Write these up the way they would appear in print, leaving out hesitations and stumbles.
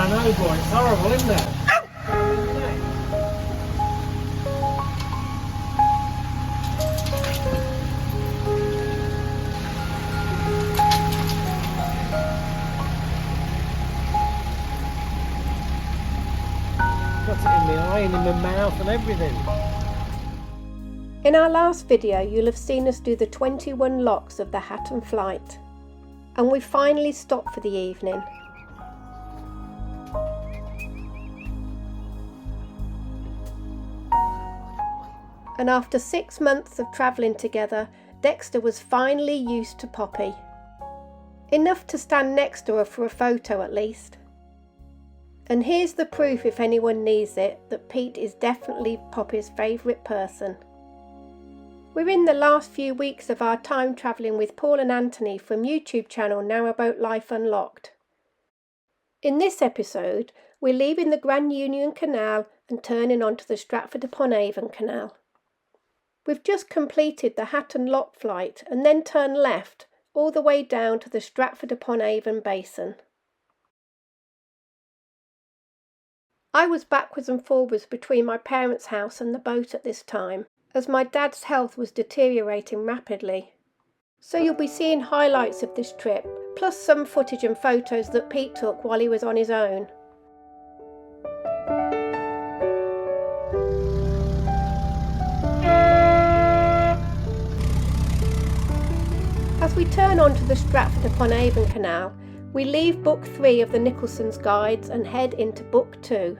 know, boy. It's horrible, isn't it? Got it in my eye and in my mouth and everything. In our last video, you'll have seen us do the 21 locks of the Hatton Flight, and we've finally stopped for the evening. And after 6 months of travelling together, Dexter was finally used to Poppy. Enough to stand next to her for a photo at least. And here's the proof, if anyone needs it, that Pete is definitely Poppy's favourite person. We're in the last few weeks of our time travelling with Paul and Anthony from YouTube channel Narrowboat Life Unlocked. In this episode, we're leaving the Grand Union Canal and turning onto the Stratford-Upon-Avon Canal. We've just completed the Hatton Lock flight and then turned left all the way down to the Stratford-Upon-Avon Basin. I was backwards and forwards between my parents' house and the boat at this time, as my dad's health was deteriorating rapidly. So you'll be seeing highlights of this trip, plus some footage and photos that Pete took while he was on his own. As we turn onto the Stratford-Upon-Avon Canal, we leave Book 3 of the Nicholson's Guides and head into Book 2.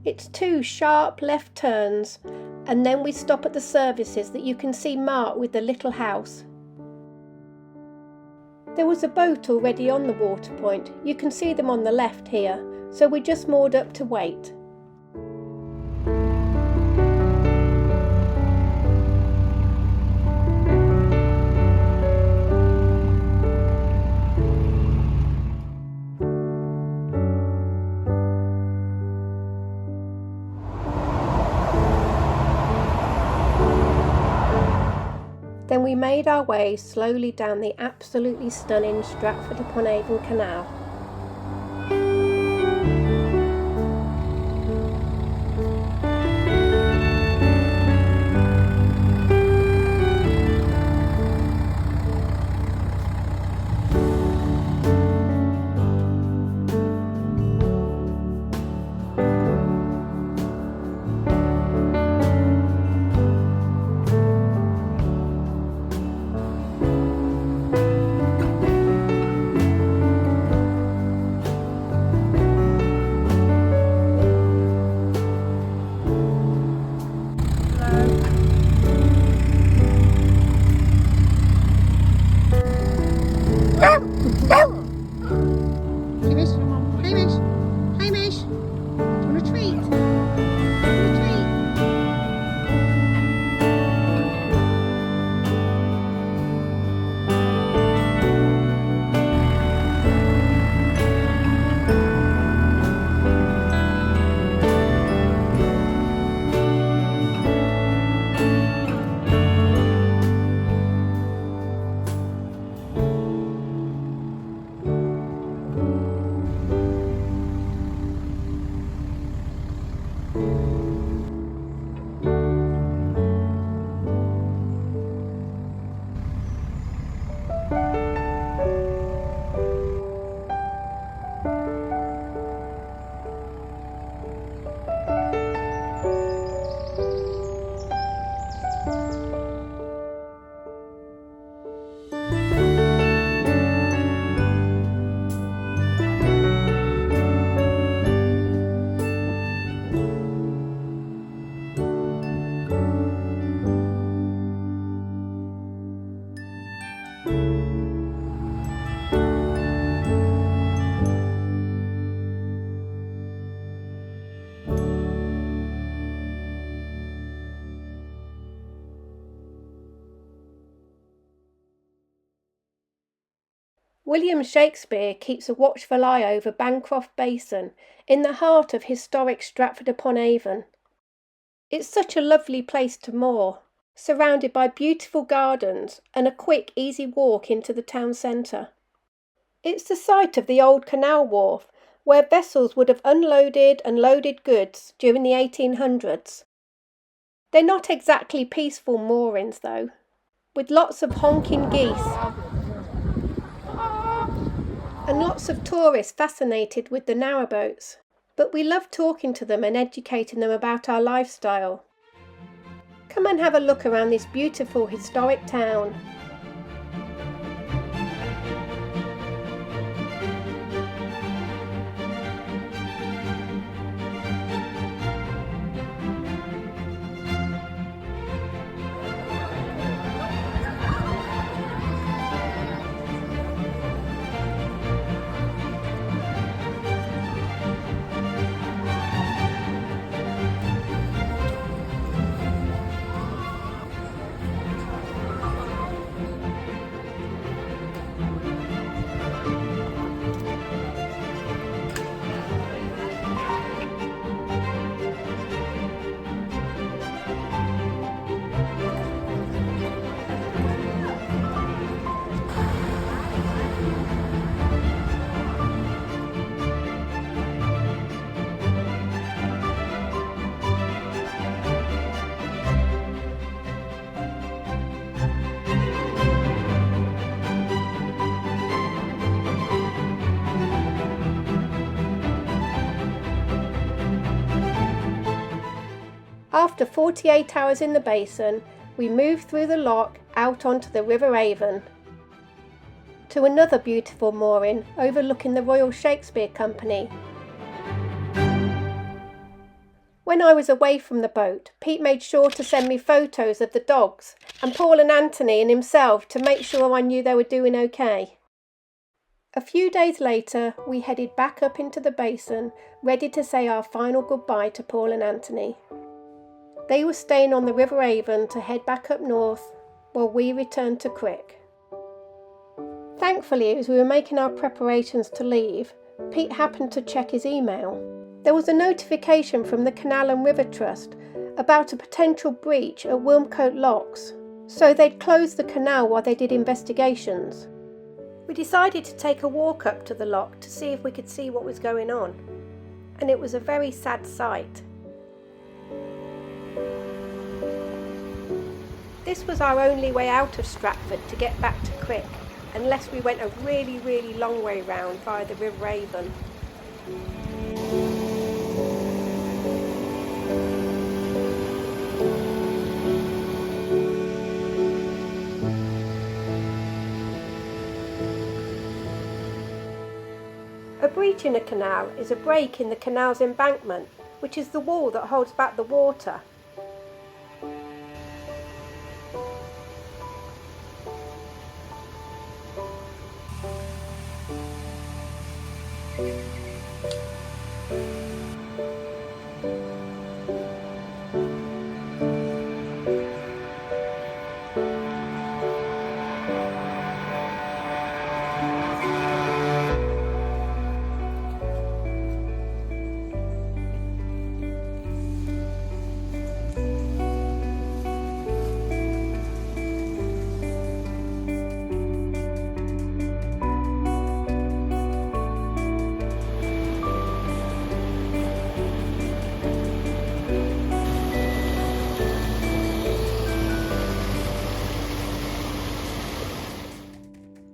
It's 2 sharp left turns, and then we stop at the services that you can see marked with the little house. There was a boat already on the water point, you can see them on the left here, so we just moored up to wait. Then we made our way slowly down the absolutely stunning Stratford-Upon-Avon Canal. William Shakespeare keeps a watchful eye over Bankof Basin in the heart of historic Stratford-upon-Avon. It's such a lovely place to moor, surrounded by beautiful gardens and a quick, easy walk into the town centre. It's the site of the old canal wharf, where vessels would have unloaded and loaded goods during the 1800s. They're not exactly peaceful moorings though, with lots of honking geese and lots of tourists fascinated with the narrowboats. But we love talking to them and educating them about our lifestyle. Come and have a look around this beautiful historic town. After 48 hours in the basin, we moved through the lock out onto the River Avon to another beautiful mooring overlooking the Royal Shakespeare Company. When I was away from the boat, Pete made sure to send me photos of the dogs and Paul and Anthony and himself to make sure I knew they were doing okay. A few days later, we headed back up into the basin, ready to say our final goodbye to Paul and Anthony. They were staying on the River Avon to head back up north, while we returned to Crick. Thankfully, as we were making our preparations to leave, Pete happened to check his email. There was a notification from the Canal and River Trust about a potential breach at Bascoat Locks, so they'd closed the canal while they did investigations. We decided to take a walk up to the lock to see if we could see what was going on, and it was a very sad sight. This was our only way out of Stratford to get back to Crick, unless we went a really, really long way round via the River Avon. A breach in a canal is a break in the canal's embankment, which is the wall that holds back the water.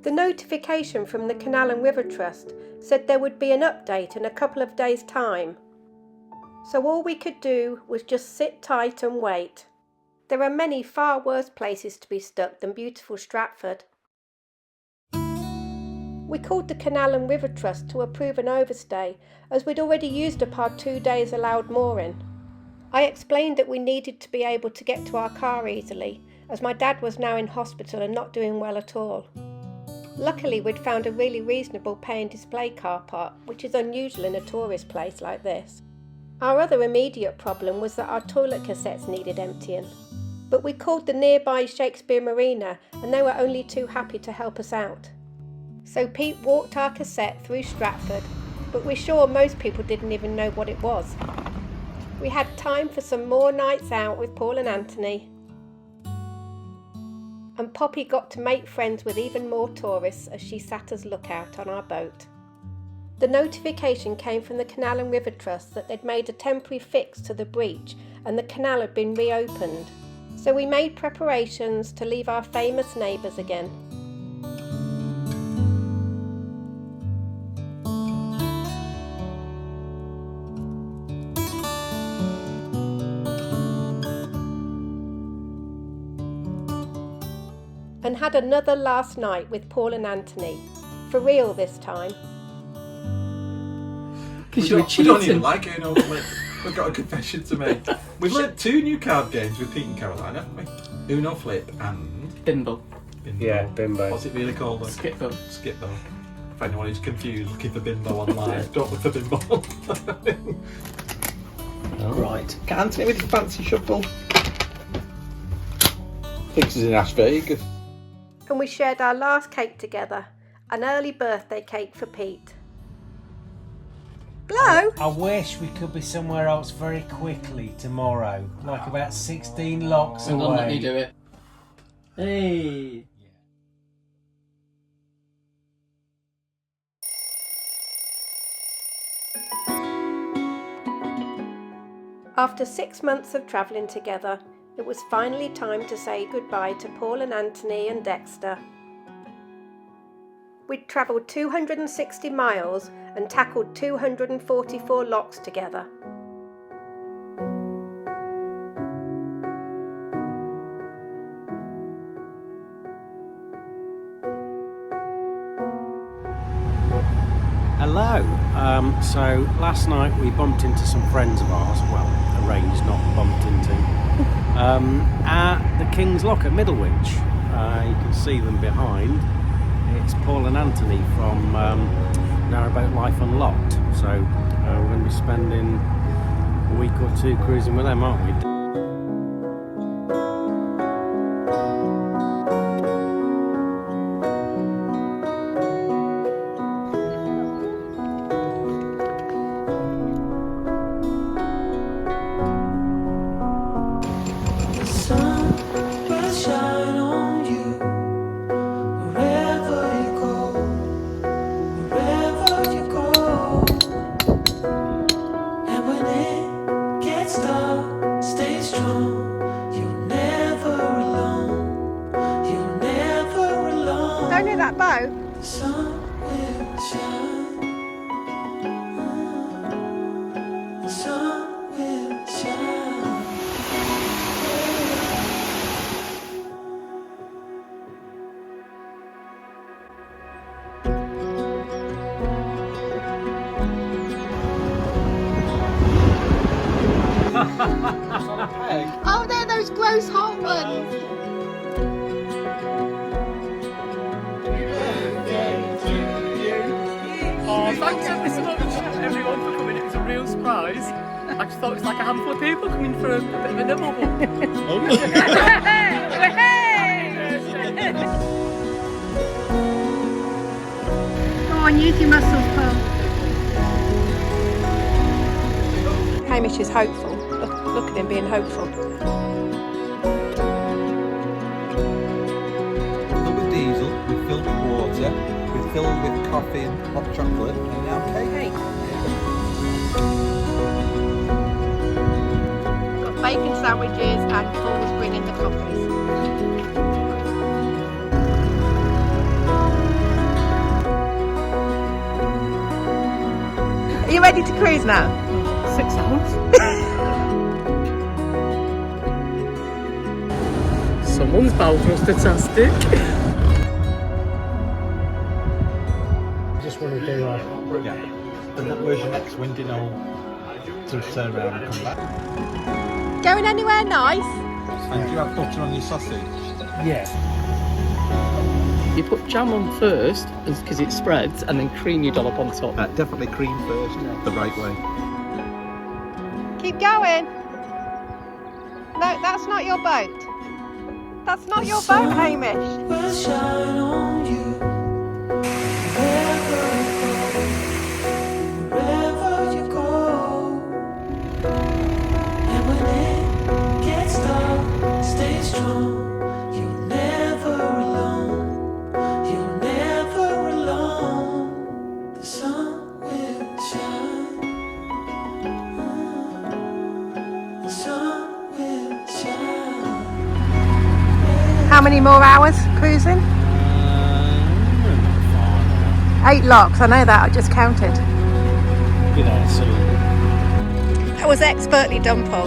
The notification from the Canal and River Trust said there would be an update in a couple of days' time. So all we could do was just sit tight and wait. There are many far worse places to be stuck than beautiful Stratford. We called the Canal and River Trust to approve an overstay, as we'd already used up our 2 days allowed mooring. I explained that we needed to be able to get to our car easily, as my dad was now in hospital and not doing well at all. Luckily, we'd found a really reasonable pay and display car park, which is unusual in a tourist place like this. Our other immediate problem was that our toilet cassettes needed emptying, but we called the nearby Shakespeare Marina and they were only too happy to help us out. So Pete walked our cassette through Stratford, but we're sure most people didn't even know what it was. We had time for some more nights out with Paul and Anthony. and Poppy got to make friends with even more tourists as she sat as lookout on our boat. The notification came from the Canal and River Trust that they'd made a temporary fix to the breach and the canal had been reopened. So we made preparations to leave our famous neighbours again. And had another last night with Paul and Anthony. For real this time. We don't even like Uno Flip. We've got a confession to make. We've learnt 2 new card games with Pete and Caroline, haven't we? Uno Flip and... Bimbo. Yeah, Bimbo. What's it really called? Skipbo. Skipbo. If anyone is confused, looking for Bimbo online. Don't look for Bimbo. Right. Get Anthony with his fancy shuffle. Thinks he's in Las Vegas. And we shared our last cake together, an early birthday cake for Pete. Blow? I wish we could be somewhere else very quickly tomorrow, like about 16 locks Hang away. on, let me do it. Hey! After 6 months of travelling together, it was finally time to say goodbye to Paul and Anthony and Dexter. We'd travelled 260 miles and tackled 244 locks together. Hello. So last night we bumped into some friends of ours, well, arranged, not bumped into, at the King's Lock at Middlewich. You can see them behind. It's Paul and Anthony from Narrowboat Life Unlocked. So we're going to be spending a week or 2 cruising with them, aren't we? Don't hit that bow. Oh, they're those gross hot ones. Oh, thanks ever so much, everyone, for coming. It was a real surprise. I just thought it was like a handful of people coming for a bit of a nibble. Go on, use your muscles, Paul. Hamish is hopeful. Look at him being hopeful. Filled with diesel, we filled with water, we filled with coffee and hot chocolate, and now cake. Got bacon sandwiches and Paul's bringing the coffees. Are you ready to cruise now? 6 hours. Someone's bow fantastic. I just want to do like... Yeah. And that was your next windy knoll to turn around and come back. Going anywhere nice? And do you have butter on your sausage? Yeah. You put jam on first because it spreads, and then cream you dollop on top. Definitely cream first, the right way. Keep going. No, that's not your boat. That's not your boat, Hamish. Will shine on you wherever you go. And when it gets dark, stay strong. You'll never sun will shine. The sun will shine. How many more hours cruising? Not far now. 8 locks, I know that, I just counted. Be there soon. That was expertly done, Paul.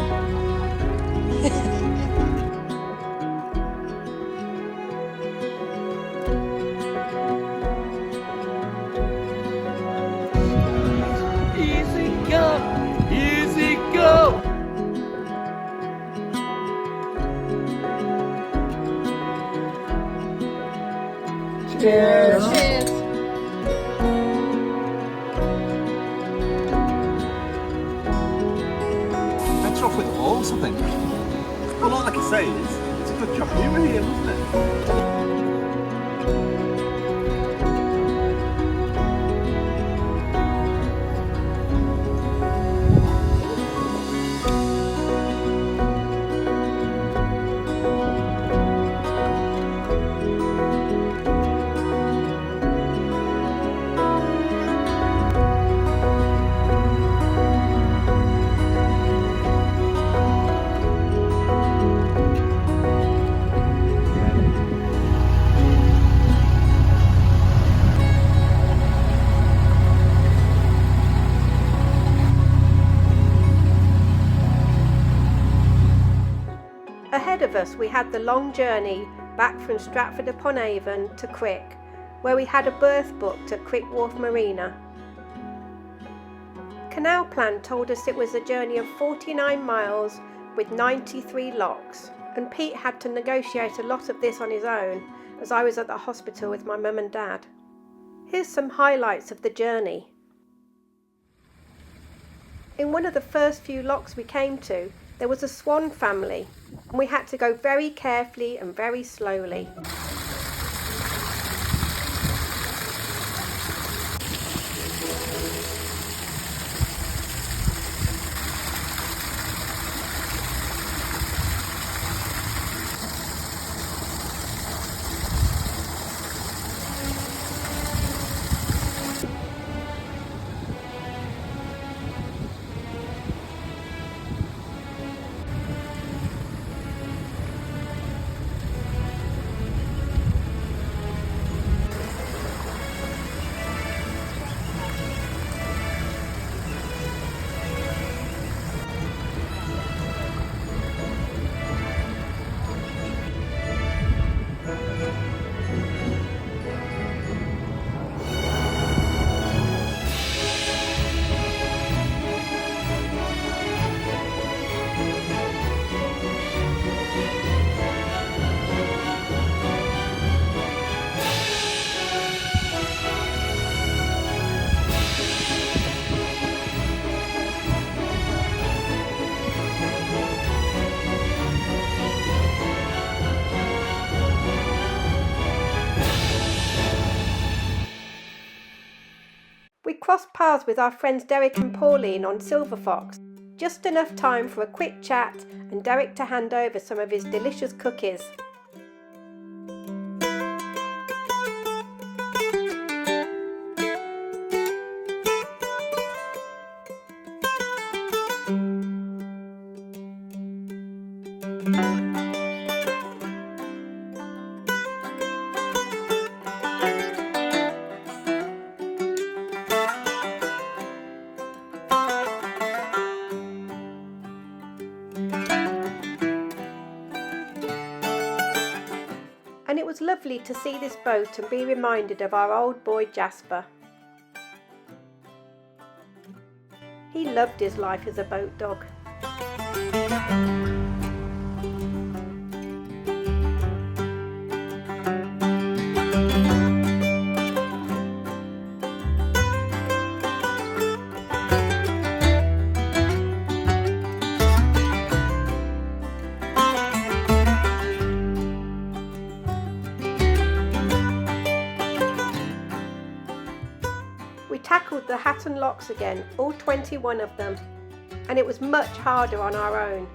Easy go, easy go. Cheers. Better off with the horse, I think. Well, like I say, it's a good job you were here, wasn't it? Ahead of us we had the long journey back from Stratford-Upon-Avon to Crick, where we had a berth booked at Crick Wharf Marina. Canal Plan told us it was a journey of 49 miles with 93 locks, and Pete had to negotiate a lot of this on his own as I was at the hospital with my mum and dad. Here's some highlights of the journey. In one of the first few locks we came to, there was a swan family, and we had to go very carefully and very slowly. We crossed paths with our friends Derek and Pauline on Silver Fox. Just enough time for a quick chat and Derek to hand over some of his delicious cookies. And it was lovely to see this boat and be reminded of our old boy Jasper. He loved his life as a boat dog. We tackled the Hatton locks again, all 21 of them, and it was much harder on our own.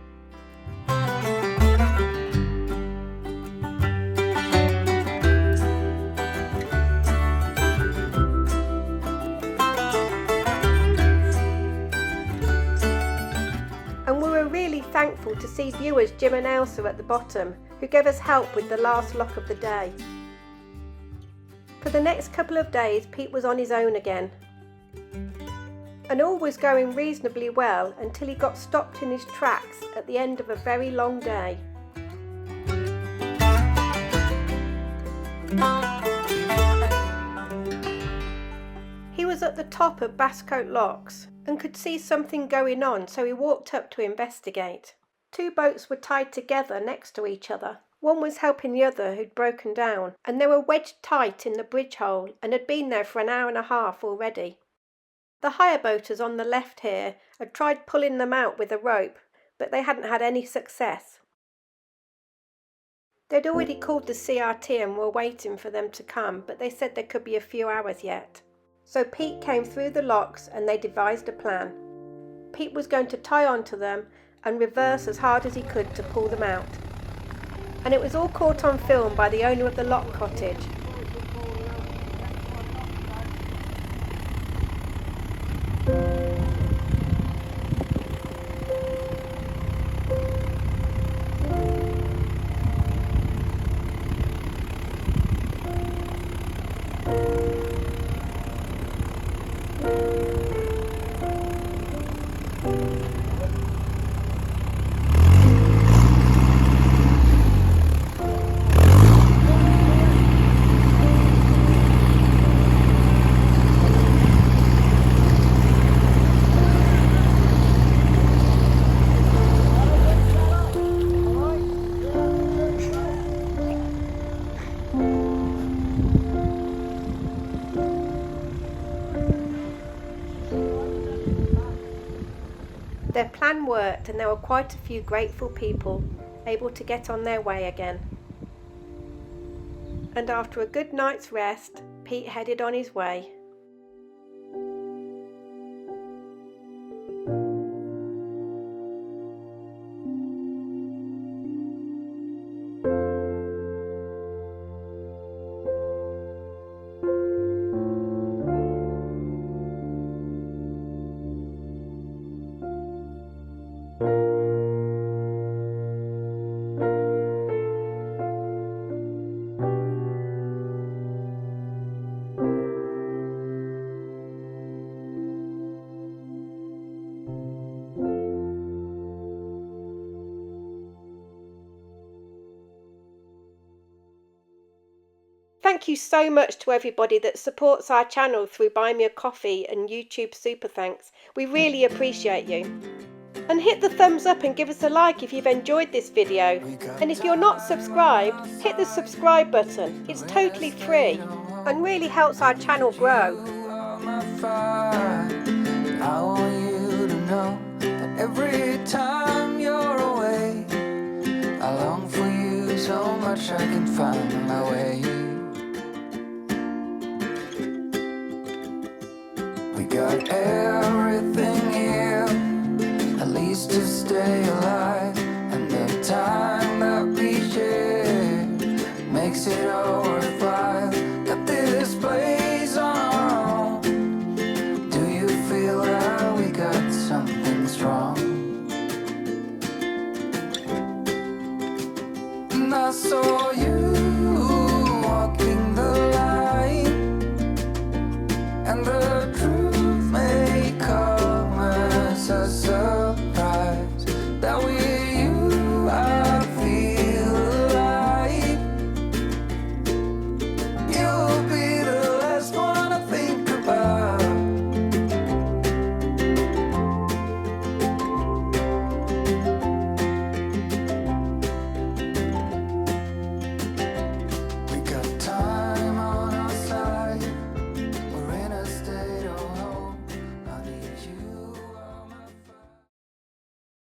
thankful to see viewers Jim and Elsa at the bottom, who gave us help with the last lock of the day. For the next couple of days Pete was on his own again. And all was going reasonably well until he got stopped in his tracks at the end of a very long day. He was at the top of Bascoat Locks and could see something going on, so he walked up to investigate. Two boats were tied together next to each other. One was helping the other who'd broken down, and they were wedged tight in the bridge hole and had been there for an hour and a half already. The hire boaters on the left here had tried pulling them out with a rope, but they hadn't had any success. They'd already called the CRT and were waiting for them to come, but they said there could be a few hours yet. So Pete came through the locks and they devised a plan. Pete was going to tie onto them and reverse as hard as he could to pull them out. And it was all caught on film by the owner of the lock cottage. Their plan worked and there were quite a few grateful people able to get on their way again. And after a good night's rest, Pete headed on his way. Thank you so much to everybody that supports our channel through Buy Me a Coffee and YouTube Super Thanks. We really appreciate you. And hit the thumbs up and give us a like if you've enjoyed this video. And if you're not subscribed, hit the subscribe button. It's totally free and really helps our channel grow. I want you to know that every time you're away, I long for you so much I can find my way. We got everything here, at least to stay alive.